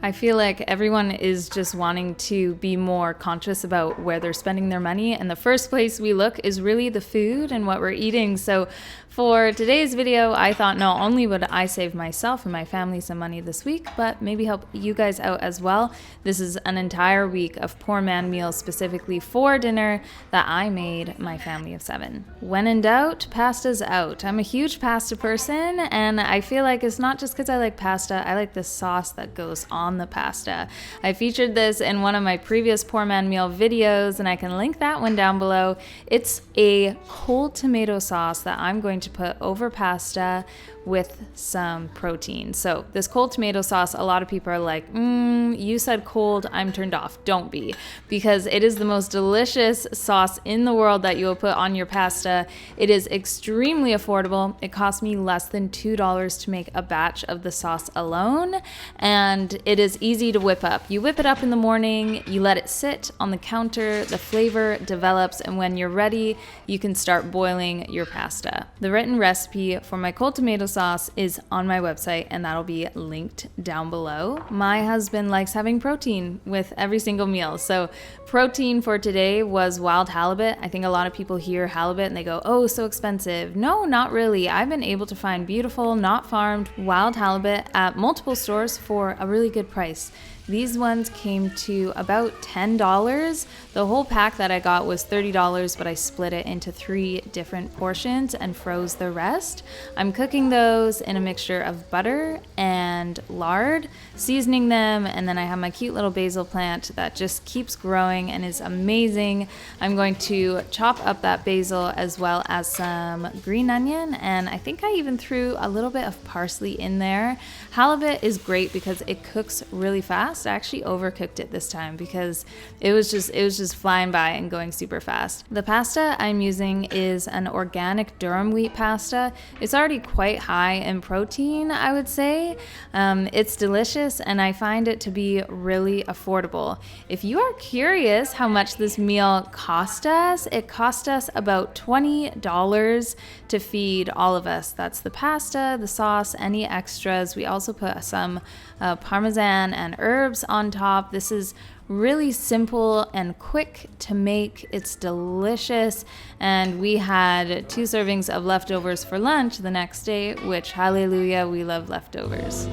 I feel like everyone is just wanting to be more conscious about where they're spending their money, and the first place we look is really the food and what we're eating. So for today's video, I thought not only would I save myself and my family some money this week, but maybe help you guys out as well. This is an entire week of poor man meals specifically for dinner that I made my family of 7. When in doubt, pasta's out. I'm a huge pasta person, and I feel like it's not just because I like pasta, I like the sauce that goes on the pasta. I featured this in one of my previous poor man meal videos, and I can link that one down below. It's a cold tomato sauce that I'm going to put over pasta with some protein. So this cold tomato sauce, a lot of people are like, you said cold, I'm turned off. Don't be, because it is the most delicious sauce in the world that you will put on your pasta. It is extremely affordable. It cost me less than $2 to make a batch of the sauce alone, and it is easy to whip up. You whip it up in the morning, you let it sit on the counter, the flavor develops, and when you're ready, you can start boiling your pasta. The written recipe for my cold tomato sauce is on my website, and that'll be linked down below. My husband likes having protein with every single meal, so protein for today was wild halibut. I think a lot of people hear halibut and they go, oh, so expensive. No, not really. I've been able to find beautiful, not farmed wild halibut at multiple stores for a really good price. These ones came to about $10. The whole pack that I got was $30, but I split it into 3 different portions and froze the rest. I'm cooking those in a mixture of butter and lard, seasoning them, and then I have my cute little basil plant that just keeps growing and is amazing. I'm going to chop up that basil as well as some green onion, and I think I even threw a little bit of parsley in there. Halibut is great because it cooks really fast. I actually overcooked it this time because it was just flying by and going super fast. The pasta I'm using is an organic durum wheat pasta. It's already quite high in protein, I would say. It's delicious, and I find it to be really affordable. If you are curious how much this meal cost us, it cost us about $20 to feed all of us. That's the pasta, the sauce, any extras. We also put some Parmesan and herbs on top. This is really simple and quick to make. It's delicious, and we had 2 servings of leftovers for lunch the next day, which, hallelujah, we love leftovers.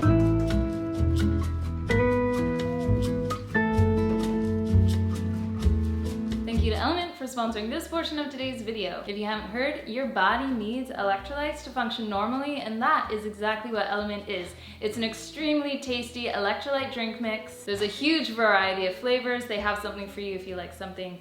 For sponsoring this portion of today's video. If you haven't heard, your body needs electrolytes to function normally, and that is exactly what Element is. It's an extremely tasty electrolyte drink mix. There's a huge variety of flavors. They have something for you if you like something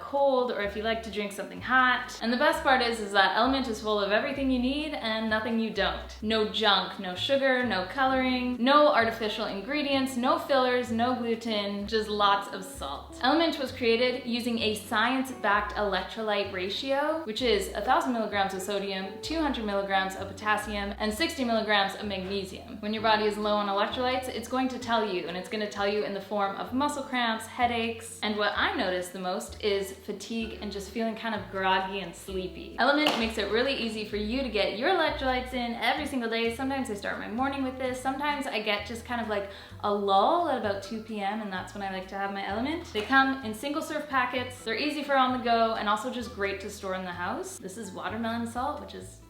cold, or if you like to drink something hot. And the best part is that Element is full of everything you need and nothing you don't. No junk, no sugar, no coloring, no artificial ingredients, no fillers, no gluten, just lots of salt. Element was created using a science-backed electrolyte ratio, which is 1,000 milligrams of sodium, 200 milligrams of potassium, and 60 milligrams of magnesium. When your body is low on electrolytes, it's going to tell you, and it's going to tell you in the form of muscle cramps, headaches, and what I notice the most is fatigue and just feeling kind of groggy and sleepy. Element makes it really easy for you to get your electrolytes in every single day. Sometimes I start my morning with this. Sometimes I get just kind of like a lull at about 2 p.m. and that's when I like to have my Element. They come in single serve packets. They're easy for on the go and also just great to store in the house. This is watermelon salt, which is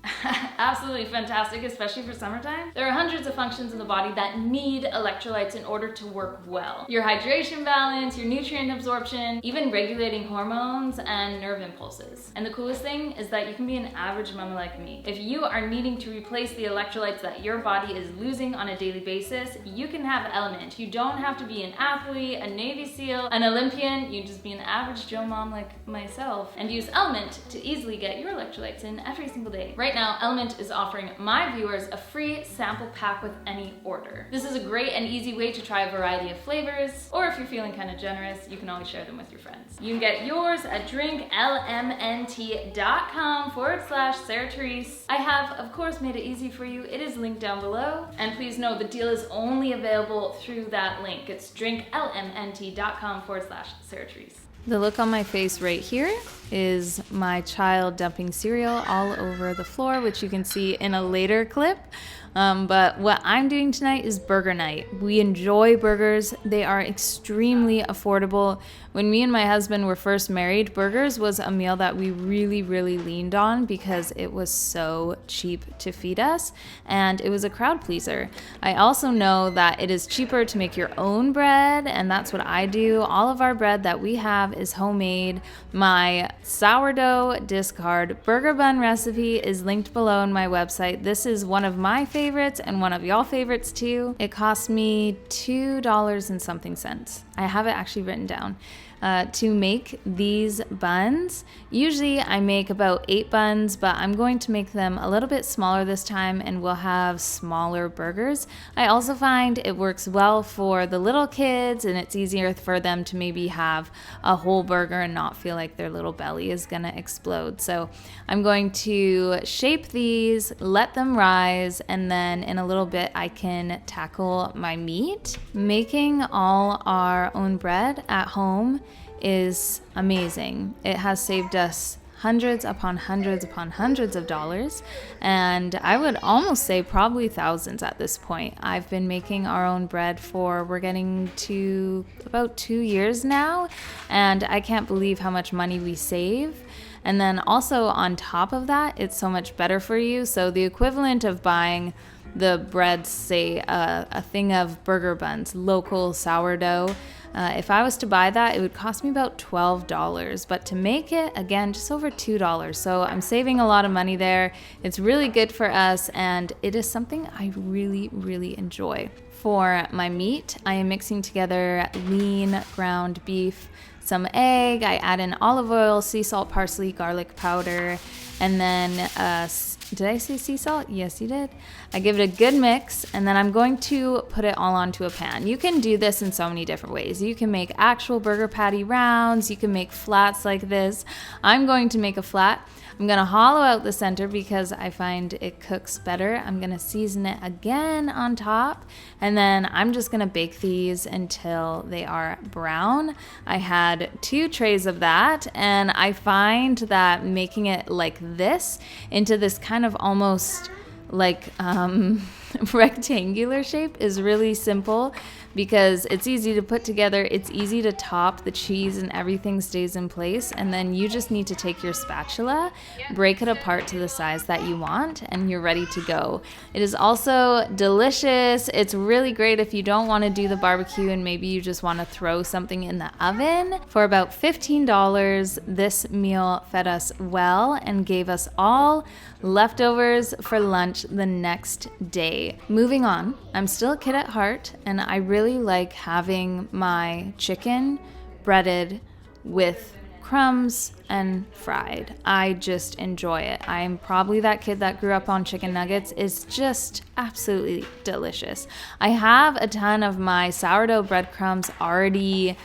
absolutely fantastic, especially for summertime. There are hundreds of functions in the body that need electrolytes in order to work well. Your hydration balance, your nutrient absorption, even regulating hormones and nerve impulses. And the coolest thing is that you can be an average mama like me. If you are needing to replace the electrolytes that your body is losing on a daily basis, you can have Element. You don't have to be an athlete, a Navy SEAL, an Olympian. You just be an average Joe mom like myself and use Element to easily get your electrolytes in every single day. Right now, Element is offering my viewers a free sample pack with any order. This is a great and easy way to try a variety of flavors, or if you're feeling kind of generous, you can always share them with your friends. You can get yours at drinklmnt.com/Sarah Therese. I have, of course, made it easy for you. It is linked down below. And please know the deal is only available through that link. It's drinklmnt.com/Sarah Therese. The look on my face right here is my child dumping cereal all over the floor, which you can see in a later clip. But what I'm doing tonight is burger night. We enjoy burgers. They are extremely affordable. When me and my husband were first married, burgers was a meal that we really, really leaned on because it was so cheap to feed us, and it was a crowd pleaser. I also know that it is cheaper to make your own bread, and that's what I do. All of our bread that we have is homemade. My sourdough discard burger bun recipe is linked below on my website. This is one of my favorites and one of y'all favorites too. It cost me $2 and something cents. I have it actually written down. To make these buns. Usually I make about 8 buns, but I'm going to make them a little bit smaller this time and we'll have smaller burgers. I also find it works well for the little kids and it's easier for them to maybe have a whole burger and not feel like their little belly is gonna explode. So I'm going to shape these, let them rise, and then in a little bit I can tackle my meat. Making all our own bread at home is amazing. It has saved us hundreds upon hundreds upon hundreds of dollars, and I would almost say probably thousands at this point. I've been making our own bread we're getting to about 2 years now, and I can't believe how much money we save. And then also on top of that, it's so much better for you. So the equivalent of buying the bread, say a thing of burger buns, local sourdough, if I was to buy that, it would cost me about $12, but to make it, again, just over $2. So I'm saving a lot of money there. It's really good for us, and it is something I really, really enjoy. For my meat, I am mixing together lean ground beef, some egg, I add in olive oil, sea salt, parsley, garlic powder, and then did I say sea salt? Yes, you did. I give it a good mix, and then I'm going to put it all onto a pan. You can do this in so many different ways. You can make actual burger patty rounds. You can make flats like this. I'm going to make a flat. I'm going to hollow out the center because I find it cooks better. I'm going to season it again on top, and then I'm just going to bake these until they are brown. I had 2 trays of that, and I find that making it like this into this kind of almost like rectangular shape is really simple because it's easy to put together, it's easy to top, the cheese and everything stays in place, and then you just need to take your spatula, break it apart to the size that you want, and you're ready to go. It is also delicious. It's really great if you don't want to do the barbecue and maybe you just want to throw something in the oven. For about $15, this meal fed us well and gave us all leftovers for lunch the next day. Moving on, I'm still a kid at heart, and I really like having my chicken breaded with crumbs and fried. I just enjoy it. I'm probably that kid that grew up on chicken nuggets. It's just absolutely delicious. I have a ton of my sourdough breadcrumbs already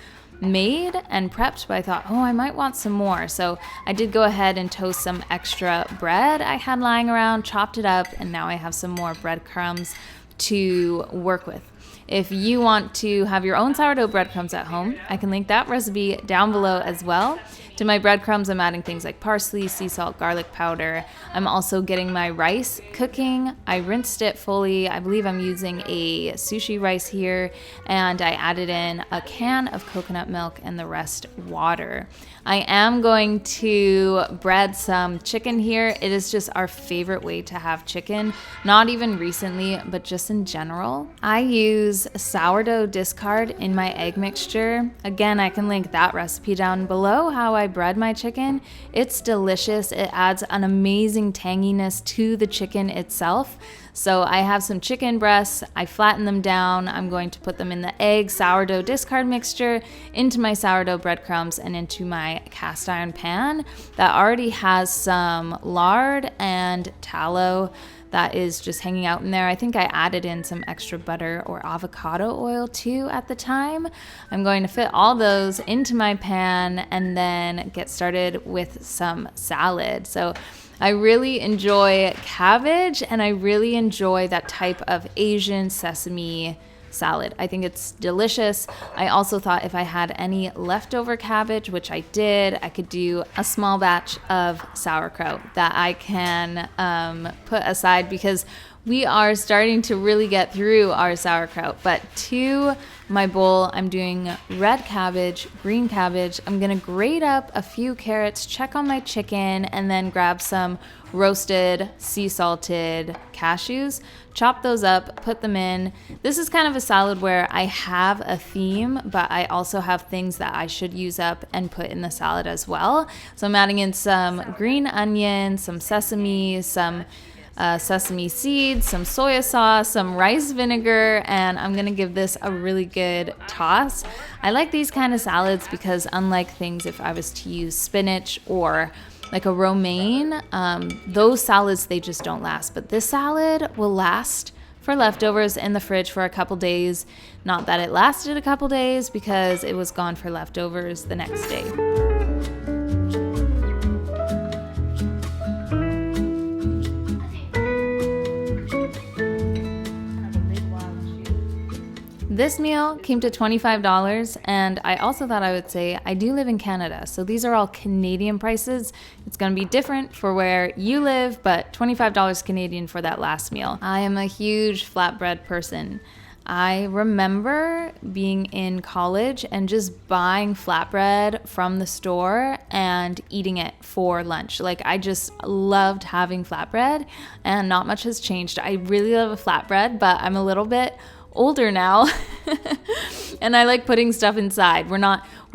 made and prepped, but I thought, oh, I might want some more. So I did go ahead and toast some extra bread I had lying around, chopped it up, and now I have some more breadcrumbs to work with. If you want to have your own sourdough breadcrumbs at home, I can link that recipe down below as well. To my breadcrumbs, I'm adding things like parsley, sea salt, garlic powder. I'm also getting my rice cooking. I rinsed it fully. I believe I'm using a sushi rice here, and I added in a can of coconut milk and the rest water. I am going to bread some chicken here. It is just our favorite way to have chicken, not even recently, but just in general. I use sourdough discard in my egg mixture. Again, I can link that recipe down below, how I bread my chicken. It's delicious. It adds an amazing tanginess to the chicken itself. So I have some chicken breasts, I flatten them down, I'm going to put them in the egg sourdough discard mixture, into my sourdough breadcrumbs, and into my cast iron pan that already has some lard and tallow that is just hanging out in there. I think I added in some extra butter or avocado oil too at the time. I'm going to fit all those into my pan and then get started with some salad. So I really enjoy cabbage, and I really enjoy that type of Asian sesame salad. I think it's delicious. I also thought if I had any leftover cabbage, which I did, I could do a small batch of sauerkraut that I can put aside because we are starting to really get through our sauerkraut. But to my bowl, I'm doing red cabbage, green cabbage. I'm gonna grate up a few carrots, check on my chicken, and then grab some roasted, sea salted cashews, chop those up, put them in. This is kind of a salad where I have a theme, but I also have things that I should use up and put in the salad as well. So I'm adding in some green onion, some sesame, some sesame seeds, some soy sauce, some rice vinegar, and I'm gonna give this a really good toss. I like these kind of salads because unlike things if I was to use spinach or like a romaine, those salads, they just don't last. But this salad will last for leftovers in the fridge for a couple days. Not that it lasted a couple days because it was gone for leftovers the next day. This meal came to $25, and I also thought I would say I do live in Canada, so these are all Canadian prices. It's going to be different for where you live, but $25 Canadian for that last meal. I am a huge flatbread person. I remember being in college and just buying flatbread from the store and eating it for lunch. Like, I just loved having flatbread, and not much has changed. I really love a flatbread, but I'm a little bit older now and I like putting stuff inside. We're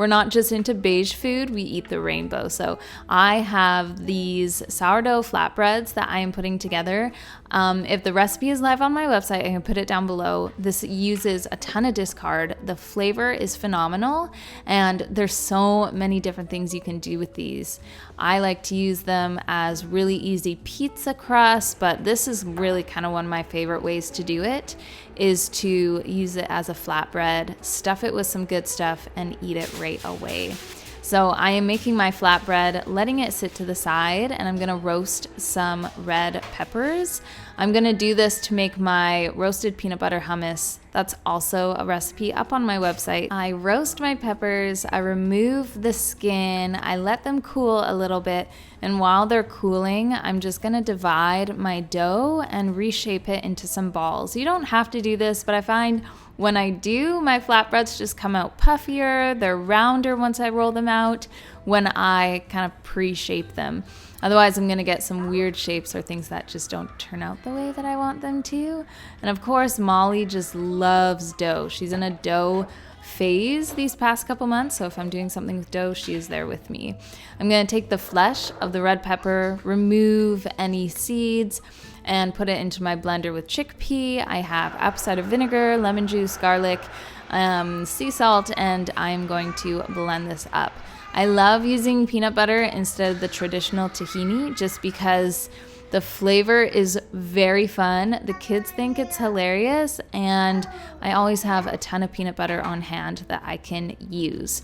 not just into beige food, we eat the rainbow. So I have these sourdough flatbreads that I am putting together. If the recipe is live on my website, I can put it down below. This uses a ton of discard. The flavor is phenomenal, and there's so many different things you can do with these. I like to use them as really easy pizza crust, but this is really kind of one of my favorite ways to do it, is to use it as a flatbread, stuff it with some good stuff, and eat it right away. So I am making my flatbread, letting it sit to the side, and I'm gonna roast some red peppers. I'm gonna do this to make my roasted peanut butter hummus. That's also a recipe up on my website. I roast my peppers, I remove the skin, I let them cool a little bit, and while they're cooling, I'm just gonna divide my dough and reshape it into some balls. You don't have to do this, but I find when I do, my flatbreads just come out puffier, they're rounder once I roll them out when I kind of pre-shape them. Otherwise, I'm gonna get some weird shapes or things that just don't turn out the way that I want them to. And of course, Molly just loves dough. She's in a dough phase these past couple months, so if I'm doing something with dough, she is there with me. I'm gonna take the flesh of the red pepper, remove any seeds, and put it into my blender with chickpea. I have apple cider vinegar, lemon juice, garlic, sea salt, and I'm going to blend this up. I love using peanut butter instead of the traditional tahini just because the flavor is very fun. The kids think it's hilarious, and I always have a ton of peanut butter on hand that I can use.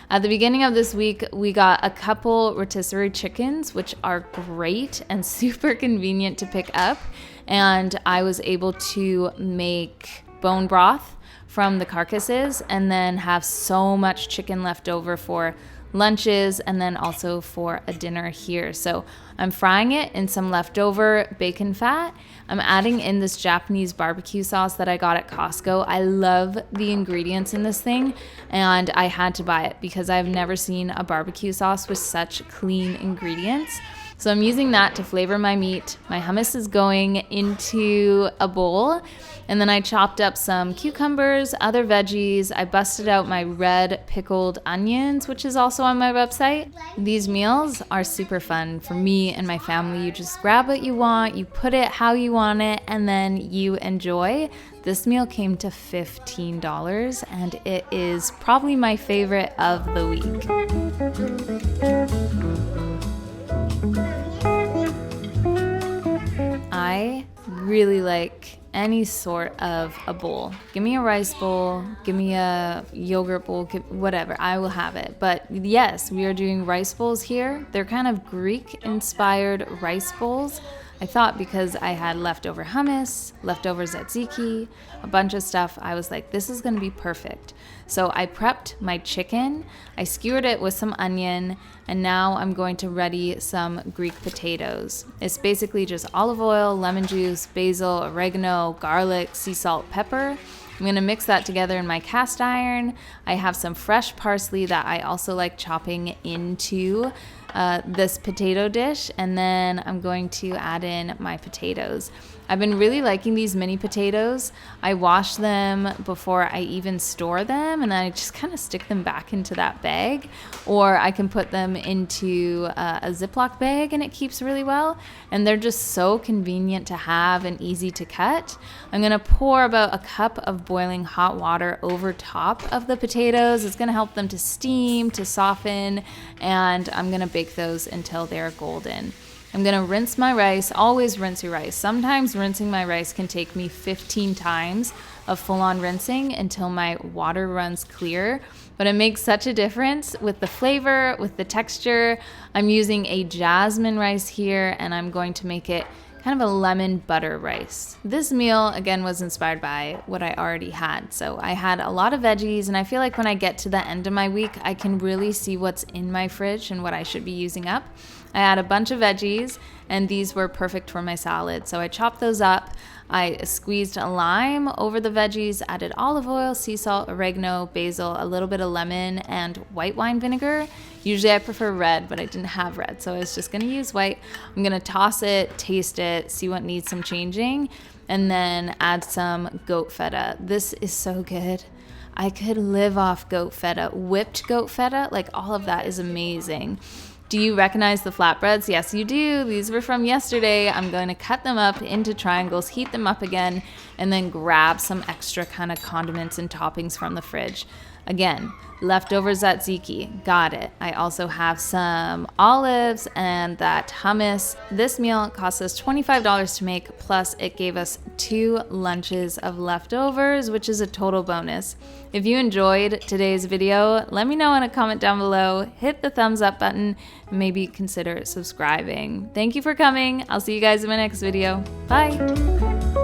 At the beginning of this week, we got a couple rotisserie chickens, which are great and super convenient to pick up. And I was able to make bone broth from the carcasses and then have so much chicken left over for lunches and then also for a dinner here. So I'm frying it in some leftover bacon fat. I'm adding in this Japanese barbecue sauce that I got at Costco. I love the ingredients in this thing, and I had to buy it because I've never seen a barbecue sauce with such clean ingredients. So I'm using that to flavor my meat. My hummus is going into a bowl. And then I chopped up some cucumbers, other veggies. I busted out my red pickled onions, which is also on my website. These meals are super fun for me and my family. You just grab what you want, you put it how you want it, and then you enjoy. This meal came to $15, and it is probably my favorite of the week. I really like any sort of a bowl. Give me a rice bowl, give me a yogurt bowl, whatever, I will have it. But yes, we are doing rice bowls here. They're kind of Greek inspired rice bowls. I thought because I had leftover hummus, leftover tzatziki, a bunch of stuff, I was like, this is gonna be perfect. So I prepped my chicken, I skewered it with some onion, and now I'm going to ready some Greek potatoes. It's basically just olive oil, lemon juice, basil, oregano, garlic, sea salt, pepper. I'm gonna mix that together in my cast iron. I have some fresh parsley that I also like chopping into this potato dish, and then I'm going to add in my potatoes. I've been really liking these mini potatoes. I wash them before I even store them, and I just kind of stick them back into that bag, or I can put them into a Ziploc bag and it keeps really well, and they're just so convenient to have and easy to cut. I'm gonna pour about a cup of boiling hot water over top of the potatoes. It's gonna help them to steam, to soften, and I'm gonna bake those until they're golden. I'm gonna rinse my rice. Always rinse your rice. Sometimes rinsing my rice can take me 15 times of full-on rinsing until my water runs clear, but it makes such a difference with the flavor, with the texture. I'm using a jasmine rice here, and I'm going to make it kind of a lemon butter rice. This meal, again, was inspired by what I already had. So I had a lot of veggies, and I feel like when I get to the end of my week, I can really see what's in my fridge and what I should be using up. I had a bunch of veggies, and these were perfect for my salad. So I chopped those up. I squeezed a lime over the veggies, added olive oil, sea salt, oregano, basil, a little bit of lemon, and white wine vinegar. Usually I prefer red, but I didn't have red, so I was just gonna use white. I'm gonna toss it, taste it, see what needs some changing, and then add some goat feta. This is so good. I could live off goat feta. Whipped goat feta, like all of that is amazing. Do you recognize the flatbreads? Yes, you do. These were from yesterday. I'm going to cut them up into triangles, heat them up again, and then grab some extra kind of condiments and toppings from the fridge. Again, leftover tzatziki, got it. I also have some olives and that hummus. This meal cost us $25 to make, plus it gave us 2 lunches of leftovers, which is a total bonus. If you enjoyed today's video, let me know in a comment down below. Hit the thumbs up button, and maybe consider subscribing. Thank you for coming. I'll see you guys in my next video. Bye.